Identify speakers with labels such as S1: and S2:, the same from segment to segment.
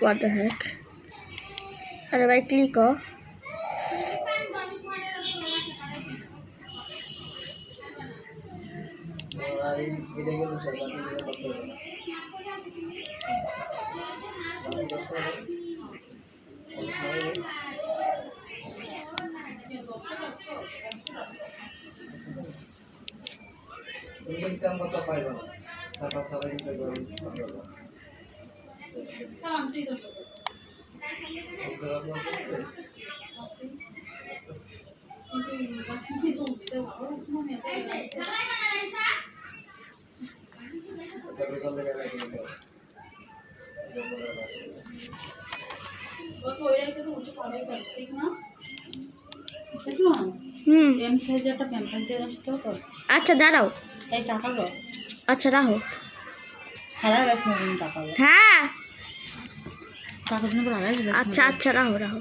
S1: What the heck? अरे भाई click हो अच्छा दाঁড়াও अच्छा রাখো হ্যাঁ अच्छा अच्छा রাখো রাখো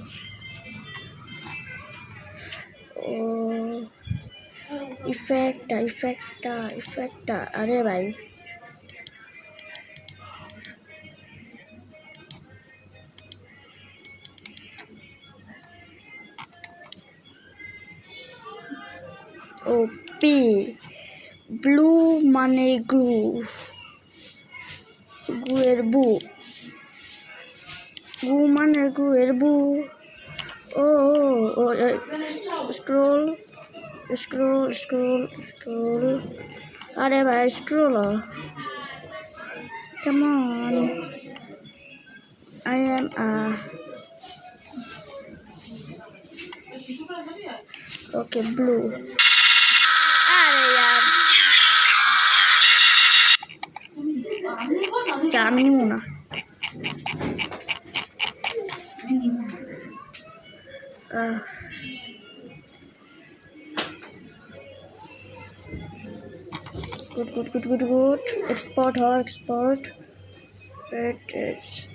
S1: ও इफेक्टा अरे भाई ओ पी ब्लू माने ग्लू गुएर बू गु माने गुएर बू ओ स्क्रॉल स्क्रॉल स्क्रॉल स्क्रॉल अरे भाई scroll come on I am okay blue अरे यार जानी हूँ ना good export हो export it is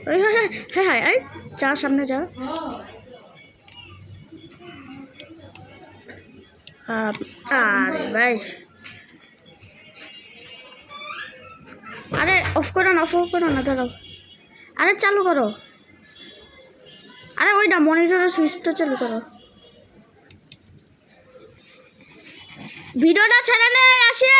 S1: हाय जा सामने जा अरे भाई अरे ऑफ करो ना दाঁড়াও अरे चालू करो अरे ওইটা মনিটরের সুইচটা চালু করো ভিডিওটা ছেড়ে নে আসে